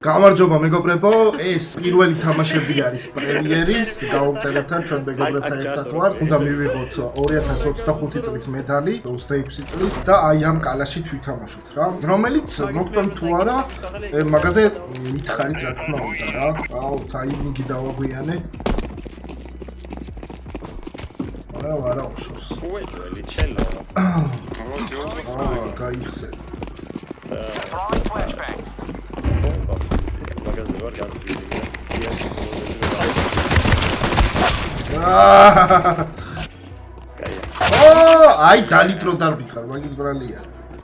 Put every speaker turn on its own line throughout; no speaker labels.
გამარჯობა მეგობრებო, ეს პირველი თამაშები არის პრემიერის, გავუწერებთან ჩვენ მეგობრებთან ერთად ვართ. უნდა მივიღოთ 2025 წლის медаლი, 26 წლის და აი ამ კალაში თვითამაშოთ რა. რომელიც მოგწონთ თუ არა, მაგაზე მითხარით რა თქმა უნდა რა. აუ, ტაიმინგი დავაგვიანე. არა უშოს.
უეჭველი ჩელო.
გაიხსე. აი დალიტრო დარბიხარ მაგის ბრალია.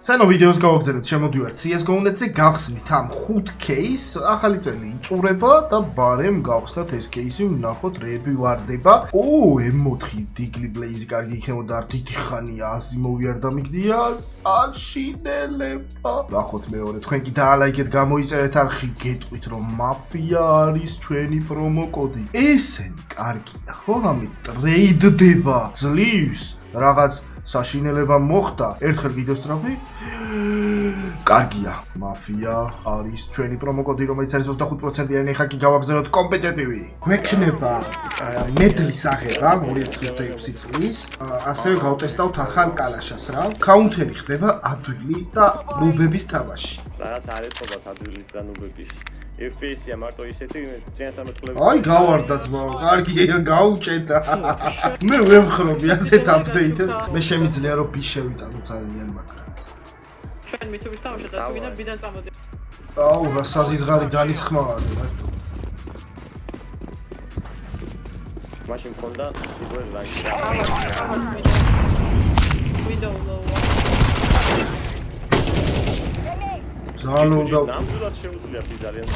სანო ვიდეოს გავაგზავნეთ შემოდივართ CS:GO-ზე გავხსნით ამ 5 кейს, ახალი წელი იწურება და ბარემ გავხსნათ ეს кейსი, ვნახოთ რეები ვარდება. M4 დიგლი ბლეიზი კარგი იქნებოდა არ დიდი ხანია აზი მოვიარდა მიგდია საშინელება. ვნახოთ მეორე თქვენ კი დაალაიქეთ გამოიწერეთ არხი გეტყვით რომ მაფია არის ჩვენი პრომო კოდი. ესენი კარგია ხო ამით ტრეიდდება ძლივს რაღაც საშინელება მოხდა ერთხელ ვიდეოს ტრაფი კარგია მაფია არის ჩვენი პრომო კოდი რომელიც არის 25%-იანი ხა კი გავაგზავნოთ კომპეტიტივი გვექნება მედლის აღება 2026 წლის ასევე გავტესტავთ ახალ კალაშას რა კაუნტერი ხდება ადვილი და ნუბების თამაში
რაღაც არ ეთქობათ ადვილის და ნუბების FPS-ია მარტო ისეთი წინასამეთქლები.
აი გავარდა ძმა, კარგია გაუჭედა. მე ვემხრობი ასეთ აპდეიტებს. მე შემიძლია რომ ბი შევიტანო ძალიან მაგრამ.
ჩვენ მითობის თამაშად და ვინა ბიდან წამოდი.
აუ რა საზიზღარი დანიშხმავარი მარტო.
მაშინ მქონდა სიგუერ ლაინში.
Window low.
ზალო
ნამდვილად შეუძლია ძალიან.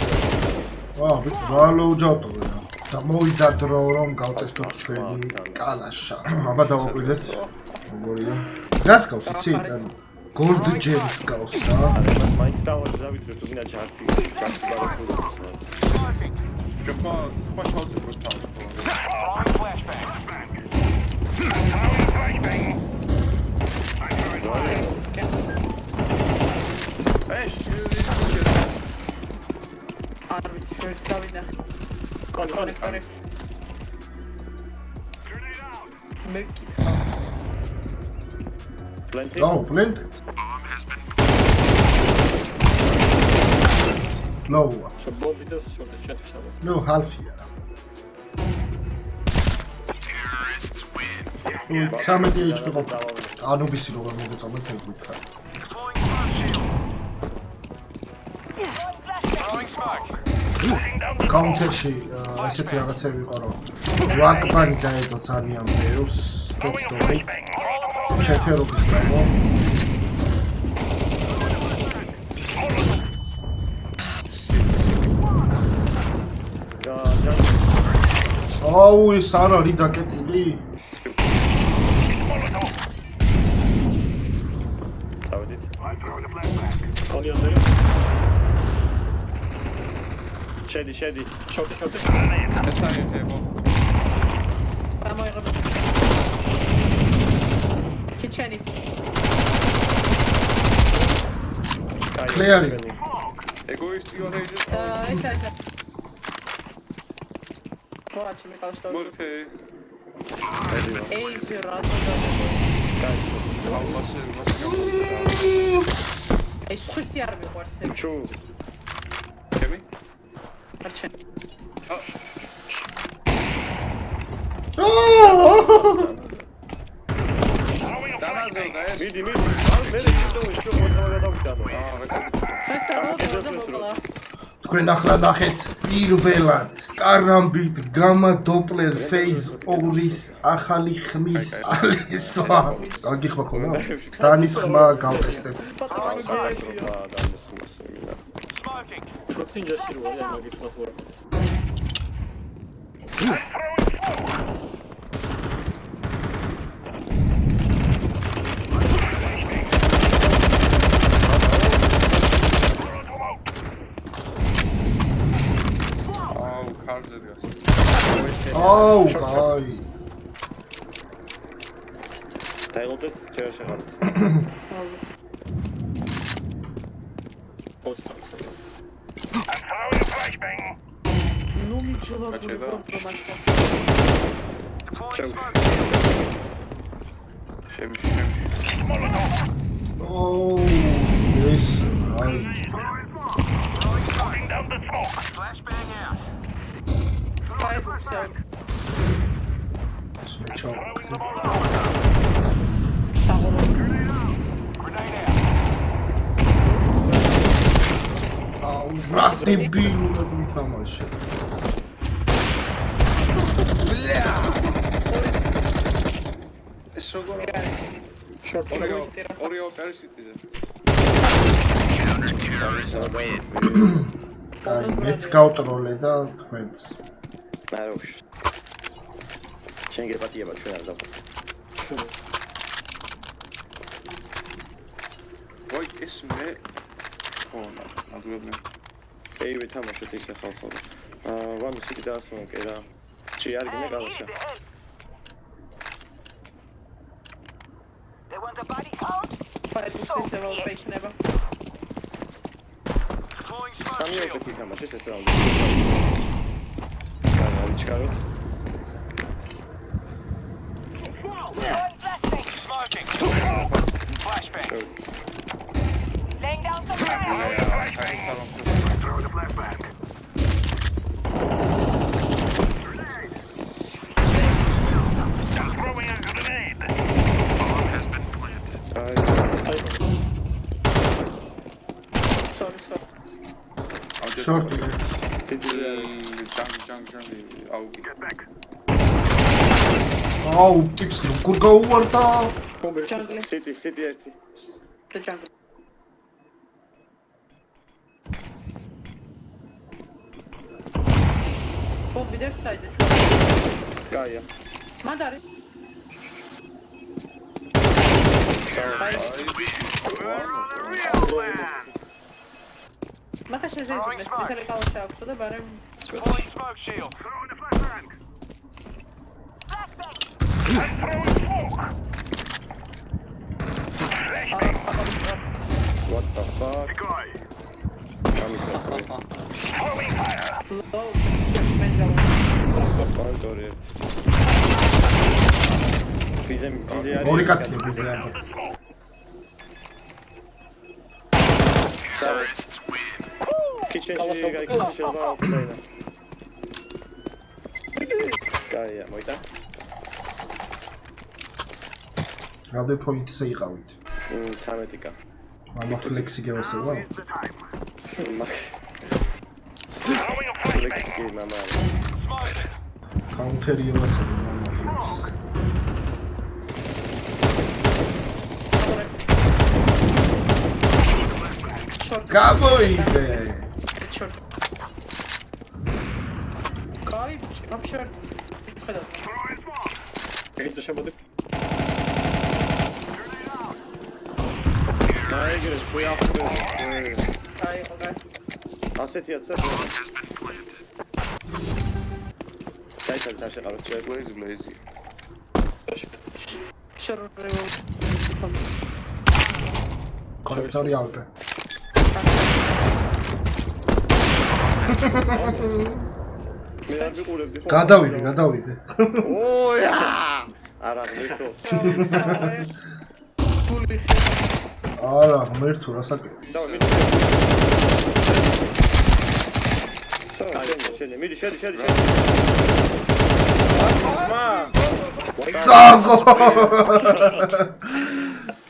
ზალო ჯატოვე რა. და მოვიდა დრო რომ გავტესტოთ ჩვენი კალაშა. აბა დავაკვირდეთ. როგორია? რას გავს იცი? Gold Gems გავს რა.
მაინც დავაძრავით რომ თუნა ჯარტი გარკვეულებს.
Жопа, спасался просто.
Arvits first davida. Connect. Milky.
Planted.
Oh, planted. No. No, half here. Სამედი HP ყოფა. ანუბისი როგორ მოგწონეთ ეგ ვიქა. Counter-ში ესეთი რაღაცები იყო რომ ვაკბანი დაედო ძალიან ბევრს ტექსტური ჩეთერობის გამო აუ ეს არ არის დაკეტილი
წავედით შედი შოთი
ეს არის ego.
გამოიღებ. Kitchenis.
კლეარი
Egoisti orange.
ეს. Ვაჩი მე ყავს და.
Morte.
ეს რატო ეს ხუსი არ მიყვარს ეგ.
ჩუ
Kemi?
არჩენ.
Დამაზევდა ეს.
მიდი არ მე ვიდეო ისო გადავიდანო
ეს რა
თქვენ ახლა ნახეთ პირველად კარამბით გამა დოპლერ ფეიზ 2-ის ახალი ხმის ალისვა. კარგი ხმა ქონა? დანის ხმა გავტესტეთ.
ფროთინჯაში რო არის მაგის მათვარა.
Car's gas.
აუ, აი.
დაიღოთ ჯერ შეღარ.
Post-ups. ნუ მიჯობა
გაჩერდა?
გულმასა.
შემში.
ოუ ეს აი
ფაიფსა.
ეს მე ჩავაკეთე
საღოლო.
აუ ზადებილურად მითამაშე
ეს როგორ
შორტი
ორი
მოისტირა.
ორი ოპერი სიტიზე.
აი მეც გავტროლე და თქვენც
ნაროშ შენ გეპატიება ჩვენ არ დავხო
ვაი ეს მე ხონა ნამდვილად
ეი ვეთამაშოთ ისე ხალხო ვანუ სიკი დაასმოკე რა ჩი არ გინდა გალაშა
ფაიფსა ვალ პეიქნება.
სამი ოპეთი თამაშეს ეს რაუნდი და ჩქარო
Laying down some fire.
Sorry.
შორტი
ჯანგ აუგი.
აუ ტიპს როგორ გაუვარდა
Jungle.
სიტი ერთი
The jungle. Bombi der saydı şu.
გაია
Mandari. Maka się zejdzie, stary kawał się aksu, barem.
Smoke shield.
what the fuck
Low, coś będzie
პანტორი ვიზე
ორი კაცია ბიზე ალბათ
კიჩენში გაიქცევა ოპლენა გაია მოიტა
რამდენი პოინტზე იყავით
13-კა
მამა ფლექსი გევასება
ფლექსი მამა
კაუნტერი ევასება მამა ფლექს გამოიგე
short. Kay, up short. Itsxeda.
ეგეც შემოდი აიგრე ხუიაფრე
Ay, okay.
ასეთია ცა დაიწყე და შეყავთ
ბლეიზი ბლეიზი.
Short.
კონექტორი ალპე
მე არ ვიყურებდი ხო
გადავიდე
ოია არა მეთო
Puli.
არა ღმერთო რასაკეთე
და მიდი შედი
წაგო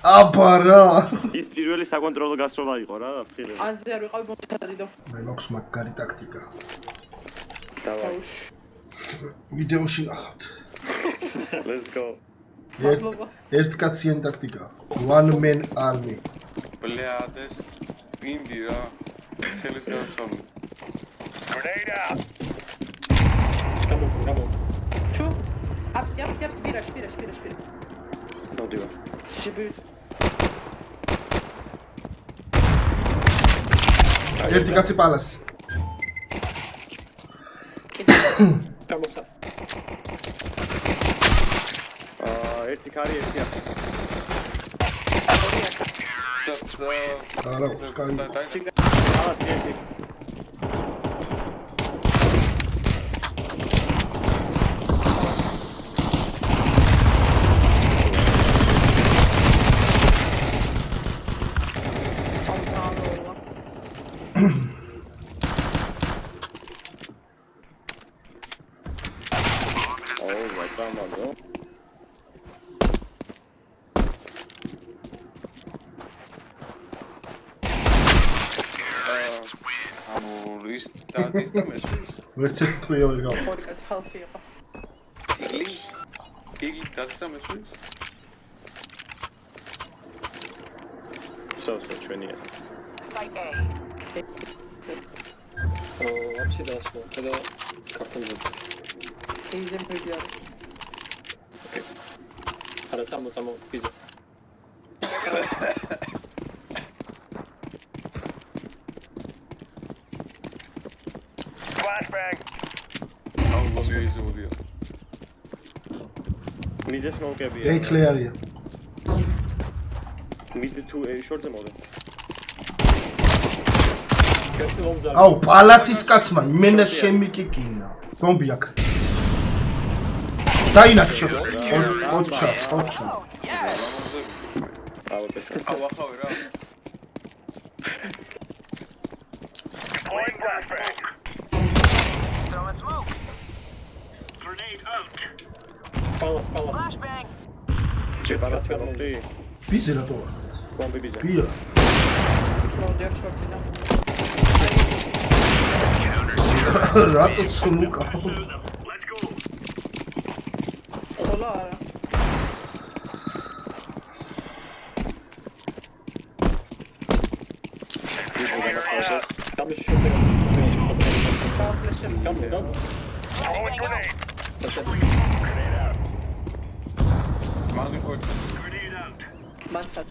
აბარა
ის პირველი საკონტროლო გასროლა იყო რა ფხილე
Azze არ ვიყავი მომწადიდო.
მე მაქვს მაგარი ტაქტიკა
დავაი
ვიდეოში ნახავთ
let's go
ერთკაციანი ტაქტიკა one man army
ბლეადეს ბინდი რა. ხელის გავცვალე.
Çu. Aps, biraş.
მოდივა
Jibi.
ერთი კაცი პალასი
ერთი ქარი ერთი აქვს
არა სკაი
ალას ერთი წამალო.
ანუ ის დადის და მესვრის.
ვერც ერთი ტყვია ვერ გავა.
ორი კაცი ხალხი იყო.
იგი დადის და მესვრის.
So ჩვენია.
Site A.
აფსი დაასვა და კარტონზე.
ეიზე მიდია.
არა წამო პიზა.
Flashbang.
აუ მოგიზოდია.
მიძეს მოვკებია.
ეი კლეარია.
მიდ თუ შორტზე მოვდე.
კეთილ მომზარ.
აუ პალასის კაცმა იმენა შემიკიკინა. ბომბი აქ. დაინახე. ოჩა.
აუ პესკაც.
აუ ახავე რა.
Deploying flashbang. So let's move. Grenade out.
პალას.
Flashbang.
შეპარას გამოვდი.
ბიზი რატო ვარ?
ბომბი ბიზა.
ბია.
მოვდიარ შორტიდან.
რატო ცნუკა?
Let's go.
ხოლა არა.
გამიშ შოთე.
დაფლეშები.
გამო.
Throwing grenade. Grenade out.
მალე ხოჭი.
Grenade out.
მანცად.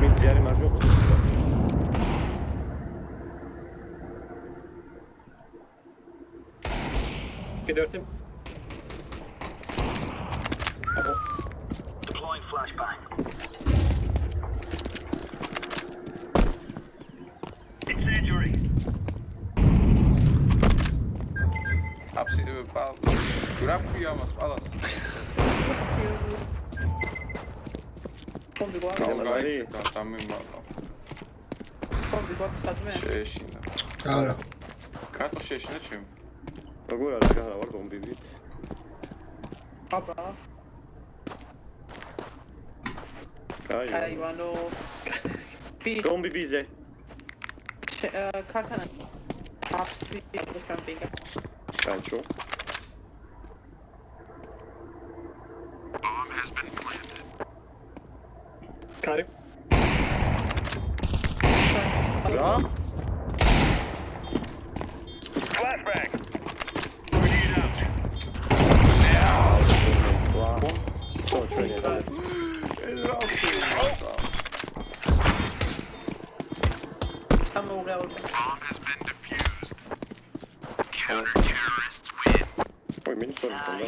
მიძე არის მარჯვე.
კიდევ ერთი.
Deploying flashbang. Incendiary.
აფსი რა ქვია მას პალას.
ბომბი გვაქვს.
გაიგე დამემალა.
ბომბი გვაქვს სადმე.
შეეშინა.
არა.
კრატო შეეშინა ჩემი.
როგორ არის გაჰარა ვარ ბომბივით.
აბა.
აი.
აივანო. პი.
ბომბი ბიზე.
კარტანა. აფსი ეს კამპინგა.
კანჩო.
კარი.
რა?
Flashbang. Grenade out.
ვა. ხო ჩვენი რა.
ეს რა ქვია?
სამოუღეო.
ой, მინus ორი ხონდა.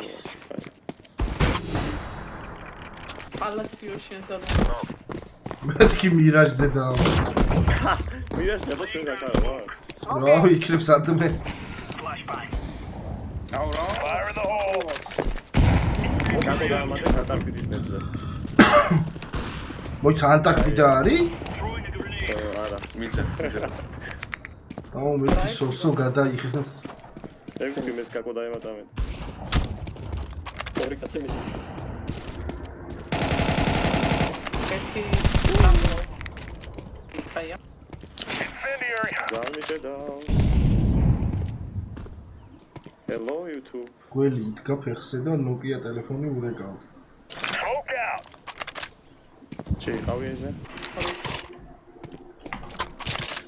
პალასიო შენსად.
მეთქი მირაჟზე და
მირაჟზე და ჩვენ გაკარა ვარ.
რა იქნებს ადმე.
Flashbang.
აუ რა.
Fire in the hole.
კაკო დამატე ანტარქტიდის მებზე.
მოიცა ანტარქტიდა არის?
Throwing a grenade.
არა.
მიცა.
აუ მეთქი სოსო გადაიხებს.
ერთი მეც კაკო დაემატა მე.
ორი კაცი მიწა.
ერთი. ხაია.
Incendiary.
გამიჭედა. Hello YouTube.
გველი იდგა ფეხზე და Nokia ტელეფონი ურეკავდა.
Smoke out.
შეიყავი ესე?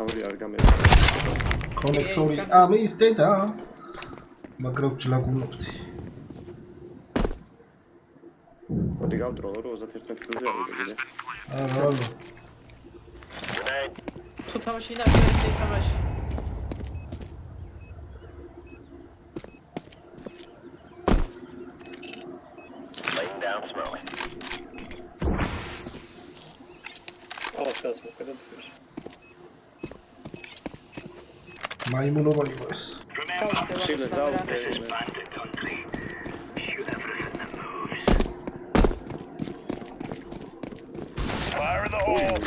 ავრი არ გამე.
კონექტორი ამის დედა. მაგრამ ჯლაგუნობდი.
მოდი გავდროლო 31 წელზე ავიდე კიდე.
არა.
Grenade.
თუ თამაში ნახე თამაში.
Laying down smoke.
პალას გასმოკე და ფერს.
მაიმუნობა იყო ეს.
შილე დაუ.
Bandit country. Shoot everything that moves. Fire in the hole.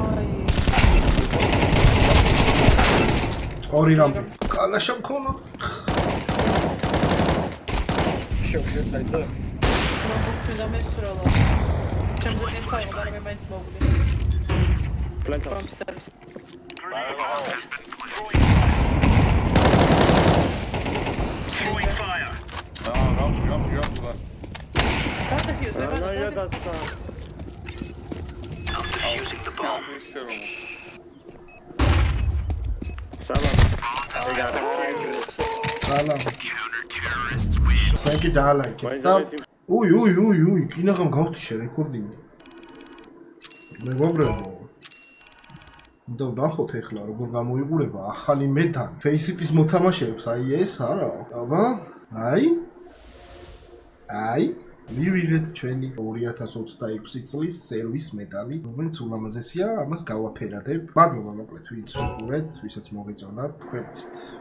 აი.
ორი რამბი. კალაშა მქონო.
შეუძლია საიტზე?
მოგვიდა მესროლო. ჩემზე ეხლა იყო და მე მაინც მოგვდი.
Plant
From
house.
steps.
Throwing fire.
რა.
That's the fuse.
რა დაცა.
I'm defusing the bomb.
ისე რომ
სალამ. ეგა.
სალამ.
Counter-terrorists win.
თენკი დაალაიქეთ და უი, კინაღამ გავთიშე რეკორდინგი. მეგობრებო. და ნახოთ ეხლა როგორ გამოიყურება ახალი მედალი. Face-ის მოთამაშეებს აი ეს არა. აბა, აი მივიღეთ ჩვენი 2026 წლის სერვის მედალი, რომელიც ულამაზესია, ამას გავაფერადებ. მადლობა მოკლედ ვინც უყურეთ, ვისაც მოგეწონა. თქვენც